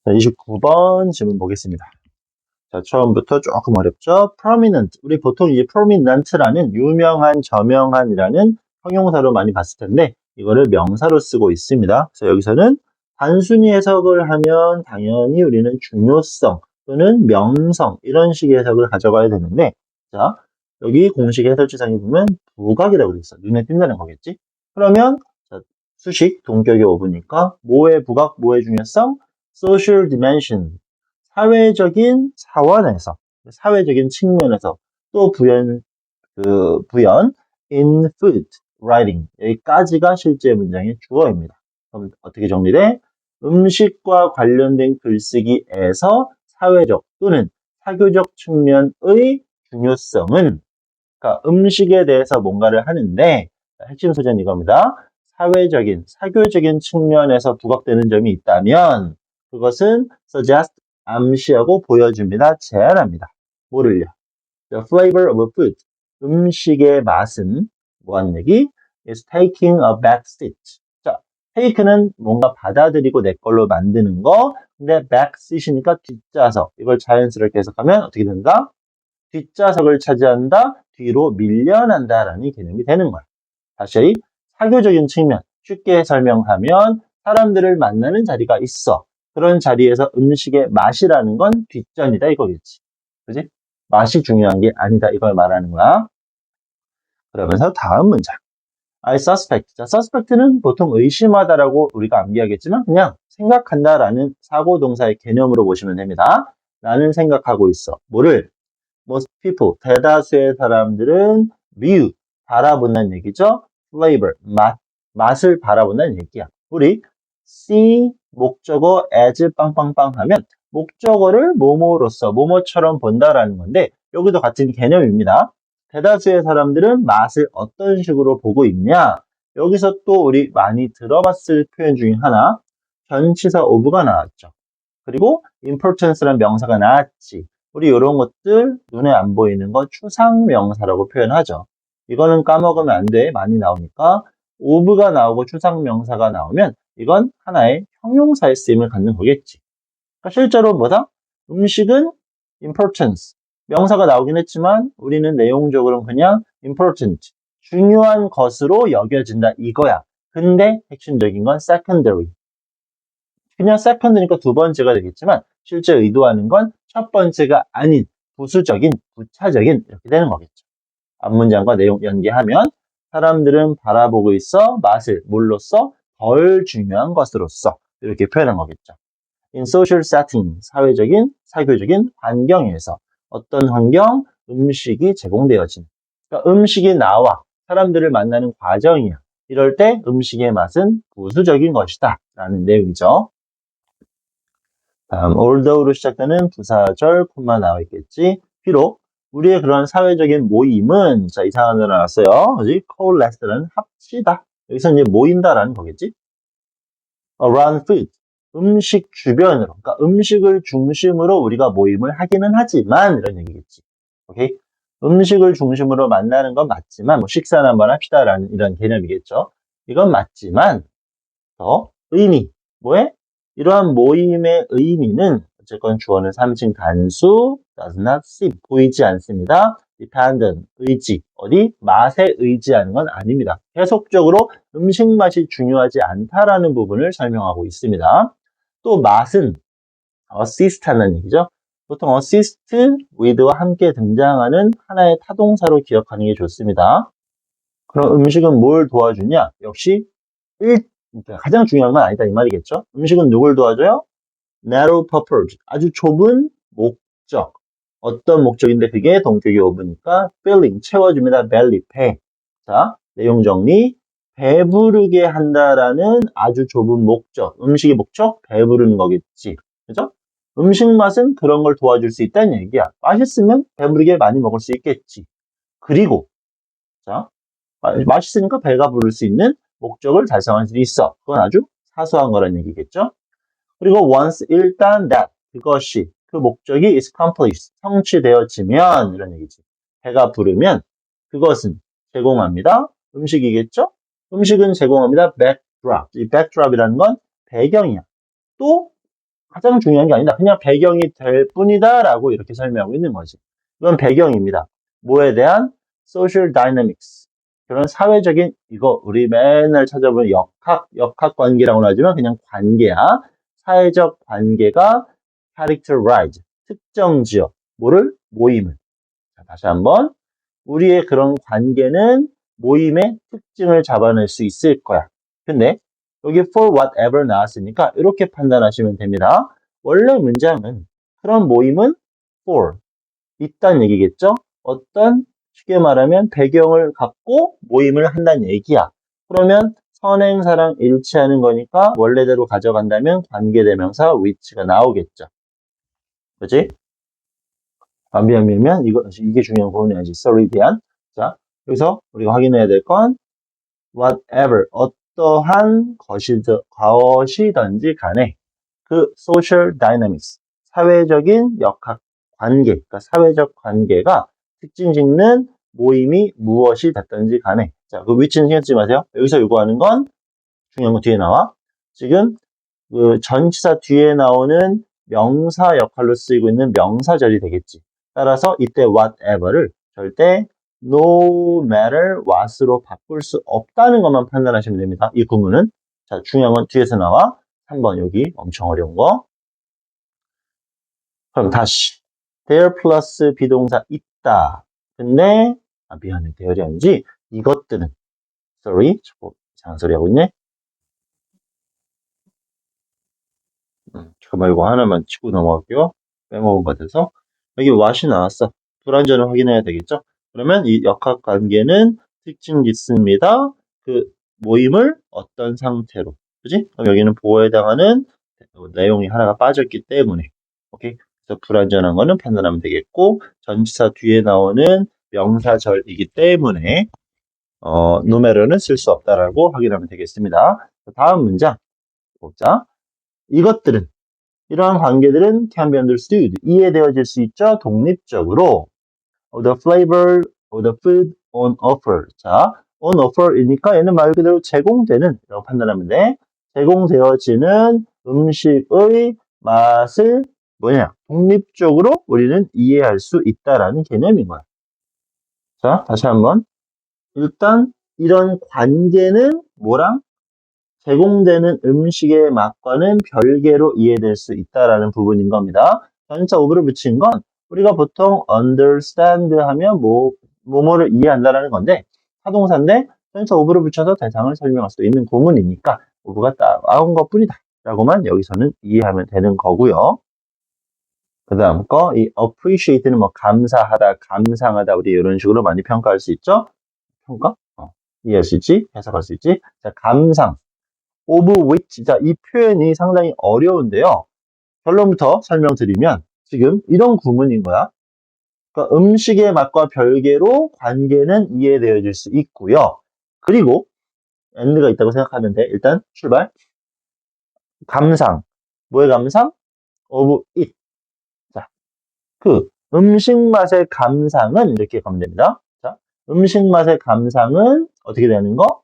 자, 29번 질문 보겠습니다. 자, 처음부터 조금 어렵죠? prominent. 우리 보통 이 prominent라는 유명한, 저명한이라는 형용사로 많이 봤을 텐데, 이거를 명사로 쓰고 있습니다. 그래서 여기서는 단순히 해석을 하면 당연히 우리는 중요성 또는 명성, 이런 식의 해석을 가져가야 되는데, 자, 여기 공식 해설지상에 보면 부각이라고 되어 있어. 눈에 띈다는 거겠지? 그러면, 자, 수식, 동격의 오브니까, 뭐의 부각, 뭐의 중요성? social dimension. 사회적인 차원에서, 사회적인 측면에서 또 부연 in food writing. 여기까지가 실제 문장의 주어입니다. 그럼 어떻게 정리돼? 음식과 관련된 글쓰기에서 사회적 또는 사교적 측면의 중요성은, 그러니까 음식에 대해서 뭔가를 하는데 핵심 소재는 이겁니다. 사회적인, 사교적인 측면에서 부각되는 점이 있다면 그것은 suggest, 암시하고 보여줍니다. 제안합니다. 뭐를요? The flavor of food. 음식의 맛은 뭐하는 얘기? is taking a back seat. 자, take는 뭔가 받아들이고 내 걸로 만드는 거. 근데 back seat이니까 뒷좌석. 이걸 자연스럽게 해석하면 어떻게 된다? 뒷좌석을 차지한다, 뒤로 밀려난다라는 개념이 되는 거야. 다시 사교적인 측면, 쉽게 설명하면 사람들을 만나는 자리가 있어. 그런 자리에서 음식의 맛이라는 건 뒷전이다 이거겠지. 그지? 맛이 중요한 게 아니다 이걸 말하는 거야. 그러면서 다음 문장. I suspect. 자, suspect는 보통 의심하다라고 우리가 암기하겠지만 그냥 생각한다라는 사고 동사의 개념으로 보시면 됩니다. 나는 생각하고 있어. 뭐를? Most people, 대다수의 사람들은 view, 바라본다는 얘기죠. flavor, 맛을 바라본다는 얘기야. 우리 see, 목적어 as 빵빵빵 하면 목적어를 뭐뭐로서, 뭐뭐처럼 본다라는 건데 여기도 같은 개념입니다. 대다수의 사람들은 맛을 어떤 식으로 보고 있냐? 여기서 또 우리 많이 들어봤을 표현 중에 하나, 전치사 of가 나왔죠. 그리고 importance라는 명사가 나왔지. 우리 이런 것들 눈에 안 보이는 거 추상명사라고 표현하죠. 이거는 까먹으면 안 돼. 많이 나오니까. of가 나오고 추상명사가 나오면 이건 하나의 형용사의 쓰임을 갖는 거겠지. 그러니까 실제로 뭐다? 음식은 importance. 명사가 나오긴 했지만 우리는 내용적으로는 그냥 important. 중요한 것으로 여겨진다 이거야. 근데 핵심적인 건 secondary. 그냥 세컨드니까 두 번째가 되겠지만 실제 의도하는 건 첫 번째가 아닌 부수적인, 부차적인 이렇게 되는 거겠죠. 앞 문장과 내용 연계하면 사람들은 바라보고 있어 맛을 물로써 덜 중요한 것으로서 이렇게 표현한 거겠죠. In social setting, 사회적인, 사교적인 환경에서 어떤 환경? 음식이 제공되어진. 그러니까 음식이 나와 사람들을 만나는 과정이야. 이럴 때 음식의 맛은 부수적인 것이다 라는 내용이죠. 다음 although로 시작되는 부사절 콤마 나와 있겠지. 비록 우리의 그런 사회적인 모임은 자 이상한 거 나왔어요. 그지? coalesce는 합치다. 여기서 이제 모인다라는 거겠지. around food 음식 주변으로 그러니까 음식을 중심으로 우리가 모임을 하기는 하지만 이런 얘기겠지. 오케이? 음식을 중심으로 만나는 건 맞지만 뭐 식사나 한번 합시다라는 이런 개념이겠죠. 이건 맞지만 더 의미 뭐에? 이러한 모임의 의미는 어쨌건 주어는 3층 단수 does not seem 보이지 않습니다. dependent 의지 어디 맛에 의지하는 건 아닙니다. 계속적으로 음식 맛이 중요하지 않다라는 부분을 설명하고 있습니다. 또 맛은 assist하는 얘기죠. 보통 assist with와 함께 등장하는 하나의 타동사로 기억하는 게 좋습니다. 그럼 음식은 뭘 도와주냐? 역시 그러니까 가장 중요한 건 아니다 이 말이겠죠. 음식은 누굴 도와줘요? narrow purpose 아주 좁은 목적. 어떤 목적인데 그게 동격이 오브니까 filling 채워줍니다. belly 배. 자 내용 정리. 배부르게 한다라는 아주 좁은 목적. 음식의 목적 배부르는 거겠지. 그죠? 음식 맛은 그런 걸 도와줄 수 있다는 얘기야. 맛있으면 배부르게 많이 먹을 수 있겠지. 그리고 자 맛있으니까 배가 부를 수 있는 목적을 달성할 수 있어. 그건 아주 사소한 거란 얘기겠죠. 그리고 once 일단 that 그것이 그 목적이 is accomplished 성취되어지면 이런 얘기지. 배가 부르면 그것은 제공합니다. 음식이겠죠. 음식은 제공합니다. backdrop 이 backdrop이라는 건 배경이야. 또 가장 중요한 게 아니다. 그냥 배경이 될 뿐이다 라고 이렇게 설명하고 있는 거지. 이건 배경입니다. 뭐에 대한? social dynamics. 그런 사회적인 이거 우리 맨날 찾아보는 역학 관계라고는 하지만 그냥 관계야. 사회적 관계가 characterize, 특정 지어, 뭐를? 모임을. 자, 다시 한번. 우리의 그런 관계는 모임의 특징을 잡아낼 수 있을 거야. 근데 여기 for whatever 나왔으니까 이렇게 판단하시면 됩니다. 원래 문장은 그런 모임은 for 있다는 얘기겠죠? 어떤 쉽게 말하면 배경을 갖고 모임을 한다는 얘기야. 그러면 선행사랑 일치하는 거니까 원래대로 가져간다면 관계대명사 which가 나오겠죠. 그렇지? 미안. 이게 중요한 부분이 아니지. sorry, 미안. 자, 여기서 우리가 확인해야 될 건 whatever, 어떠한 것이든지 간에 그 social dynamics, 사회적인 역학 관계, 그러니까 사회적 관계가 특징 짓는 모임이 무엇이 됐든지 간에 자, 그 위치는 신경 쓰지 마세요. 여기서 요구하는 건 중요한 건 뒤에 나와. 지금 그 전치사 뒤에 나오는 명사 역할로 쓰이고 있는 명사절이 되겠지. 따라서 이때 whatever를 절대 no matter what으로 바꿀 수 없다는 것만 판단하시면 됩니다. 이 구문은. 자, 중요한 건 뒤에서 나와. 3번 여기 엄청 어려운 거. 그럼 다시. there 플러스 비동사 있다. 근데 미안해. there이 아니지. 이것들은 sorry. 자꾸 이상한 소리 하고 있네. 잠깐만 이거 하나만 짚고 넘어갈게요. 빼먹은 것 같아서. 여기 what이 나왔어. 불완전을 확인해야 되겠죠? 그러면 이 역학관계는 특징 있습니다. 그 모임을 어떤 상태로. 그지? 그럼 여기는 보호에 해당하는 내용이 하나가 빠졌기 때문에. 오케이? 그래서 불완전한 거는 판단하면 되겠고, 전치사 뒤에 나오는 명사절이기 때문에, 누메로는 쓸 수 없다라고 확인하면 되겠습니다. 다음 문장 보자. 이것들은 이러한 관계들은 can be understood, 이해되어질 수 있죠. 독립적으로 of the flavor of the food on offer. 자, on offer이니까 얘는 말 그대로 제공되는 라고 판단하면 돼. 제공되어지는 음식의 맛을 독립적으로 우리는 이해할 수 있다라는 개념인 거야. 자, 다시 한번. 일단 이런 관계는 뭐랑? 제공되는 음식의 맛과는 별개로 이해될 수 있다라는 부분인 겁니다. 전치사 of를 붙인 건 우리가 보통 understand 하면 뭐뭐를 이해한다라는 건데 타동사인데 전치사 of를 붙여서 대상을 설명할 수 있는 구문이니까 of가 따라온 것뿐이다 라고만 여기서는 이해하면 되는 거고요. 그 다음 거 이 appreciate는 뭐 감사하다, 감상하다 우리 이런 식으로 많이 평가할 수 있죠. 평가? 이해할 수 있지? 해석할 수 있지? 자, 감상 of which. 자, 이 표현이 상당히 어려운데요. 결론부터 설명드리면 지금 이런 구문인 거야. 그러니까 음식의 맛과 별개로 관계는 이해되어질 수 있고요. 그리고 and가 있다고 생각하면 돼. 일단 출발. 감상. 뭐의 감상? of it. 자, 그 음식 맛의 감상은 이렇게 가면 됩니다. 자, 음식 맛의 감상은 어떻게 되는 거?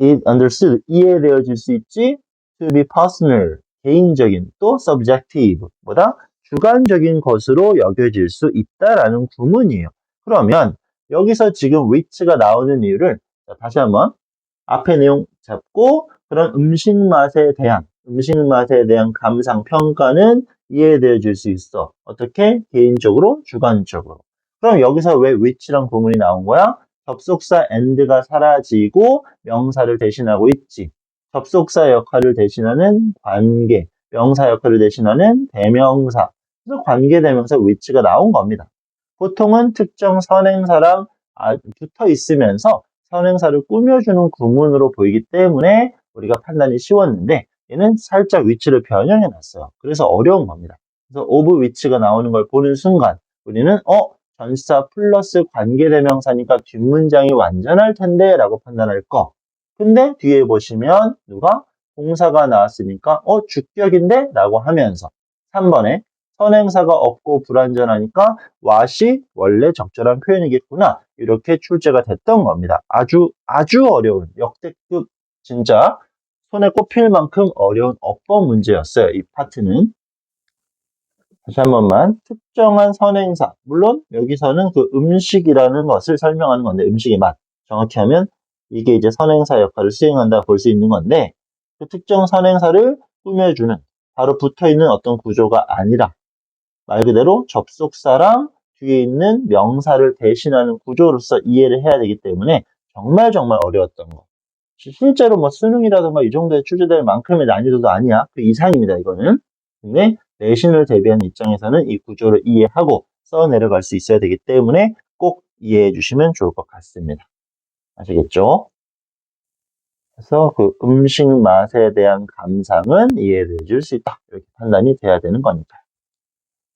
it understood, 이해되어질 수 있지. to be personal, 개인적인, 또 subjective, 보다 주관적인 것으로 여겨질 수 있다라는 구문이에요. 그러면 여기서 지금 which가 나오는 이유를 다시 한번 앞에 내용 잡고 그런 음식 맛에 대한 감상, 평가는 이해되어질 수 있어. 어떻게? 개인적으로, 주관적으로. 그럼 여기서 왜 which란 구문이 나온 거야? 접속사 and가 사라지고 명사를 대신하고 있지. 접속사 역할을 대신하는 관계, 명사 역할을 대신하는 대명사. 그래서 관계대명사 which가 나온 겁니다. 보통은 특정 선행사랑 붙어 있으면서 선행사를 꾸며주는 구문으로 보이기 때문에 우리가 판단이 쉬웠는데 얘는 살짝 위치를 변형해 놨어요. 그래서 어려운 겁니다. 그래서 of which가 나오는 걸 보는 순간 우리는 전치사 플러스 관계대명사니까 뒷문장이 완전할 텐데 라고 판단할 거. 근데 뒤에 보시면 누가? 동사가 나왔으니까 주격인데? 라고 하면서 3번에 선행사가 없고 불완전하니까 what이 원래 적절한 표현이겠구나. 이렇게 출제가 됐던 겁니다. 아주 어려운 역대급 진짜 손에 꼽힐 만큼 어려운 어법 문제였어요. 이 파트는. 다시 한 번만. 특정한 선행사. 물론 여기서는 그 음식이라는 것을 설명하는 건데 음식의 맛. 정확히 하면 이게 이제 선행사 역할을 수행한다 볼 수 있는 건데 그 특정 선행사를 꾸며주는 바로 붙어있는 어떤 구조가 아니라 말 그대로 접속사랑 뒤에 있는 명사를 대신하는 구조로서 이해를 해야 되기 때문에 정말 어려웠던 거. 실제로 뭐 수능이라든가 이 정도에 출제될 만큼의 난이도도 아니야. 그 이상입니다, 이거는. 근데 내신을 대비하는 입장에서는 이 구조를 이해하고 써 내려갈 수 있어야 되기 때문에 꼭 이해해 주시면 좋을 것 같습니다. 아시겠죠? 그래서 그 음식 맛에 대한 감상은 이해해 줄 수 있다. 이렇게 판단이 돼야 되는 거니까.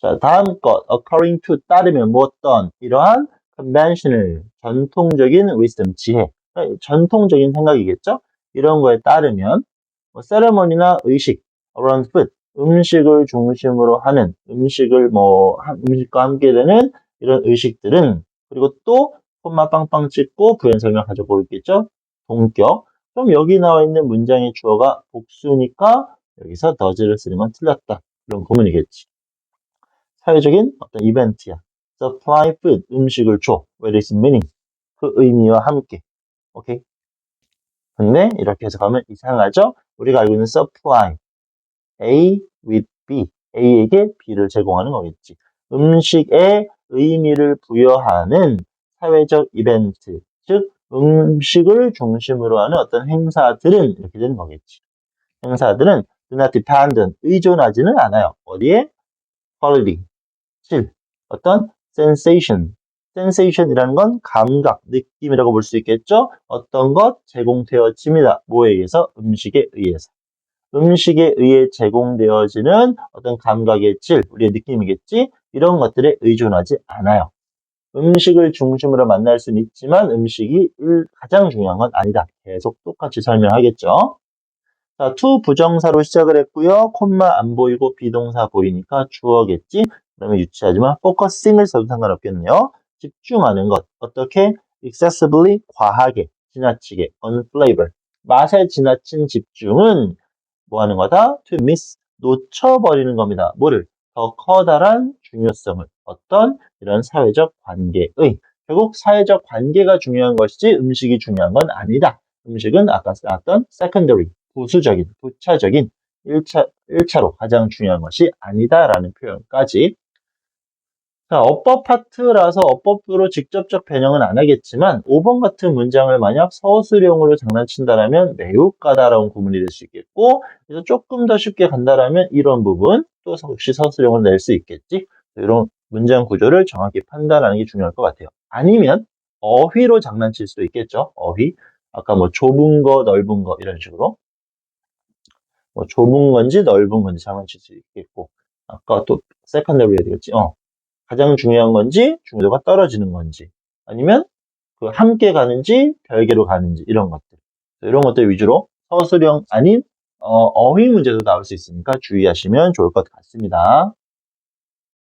자, 다음 것, according to 따르면 뭐 어떤 이러한 conventional 전통적인 wisdom 지혜, 그러니까 전통적인 생각이겠죠? 이런 거에 따르면 뭐 세레머니나 의식, around food, 음식을 중심으로 하는 음식과 함께 되는 이런 의식들은 그리고 또 콤마 빵빵 찍고 부연 설명 가져보고 있겠죠? 동격. 그럼 여기 나와 있는 문장의 주어가 복수니까 여기서 does를 쓰는 건 틀렸다. 그런 구문이겠지. 사회적인 어떤 이벤트야. supply food, 음식을 줘. with its meaning. 그 의미와 함께. 오케이? 근데 이렇게 해서 가면 이상하죠? 우리가 알고 있는 supply, A with B. A에게 B를 제공하는 거겠지. 음식에 의미를 부여하는 사회적 이벤트, 즉 음식을 중심으로 하는 어떤 행사들은 이렇게 되는 거겠지. 행사들은 do not depend on, 의존하지는 않아요. 어디에? quality, 질, 어떤 sensation. sensation이라는 건 감각, 느낌이라고 볼 수 있겠죠? 어떤 것 제공되어집니다. 뭐에 의해서? 음식에 의해서. 음식에 의해 제공되어지는 어떤 감각의 질, 우리의 느낌이겠지? 이런 것들에 의존하지 않아요. 음식을 중심으로 만날 수는 있지만 음식이 가장 중요한 건 아니다. 계속 똑같이 설명하겠죠? 자, to 부정사로 시작을 했고요. 콤마 안 보이고 비동사 보이니까 주어겠지? 그러면 유치하지만 focusing을 써도 상관없겠네요. 집중하는 것. 어떻게? excessively, 과하게, 지나치게, on flavor. 맛에 지나친 집중은 뭐 하는 거다? to miss, 놓쳐버리는 겁니다. 뭐를? 더 커다란 중요성을. 어떤? 이런 사회적 관계의. 결국 사회적 관계가 중요한 것이지 음식이 중요한 건 아니다. 음식은 아까 나왔던 secondary, 부수적인, 부차적인 1차로 가장 중요한 것이 아니다라는 표현까지. 자, 어법 파트라서 어법으로 직접적 변형은 안 하겠지만 5번 같은 문장을 만약 서술형으로 장난친다라면 매우 까다로운 구문이 될 수 있겠고 그래서 조금 더 쉽게 간다라면 이런 부분 또 역시 서술형을 낼 수 있겠지. 이런 문장 구조를 정확히 판단하는 게 중요할 것 같아요. 아니면 어휘로 장난칠 수도 있겠죠. 어휘. 아까 뭐 좁은 거, 넓은 거 이런 식으로. 뭐 좁은 건지 넓은 건지 장난칠 수 있겠고 아까 또 세컨더리 해야 되겠지. 가장 중요한 건지 중요도가 떨어지는 건지 아니면 그 함께 가는지 별개로 가는지 이런 것들 위주로 서술형 아닌 어휘 문제도 나올 수 있으니까 주의하시면 좋을 것 같습니다.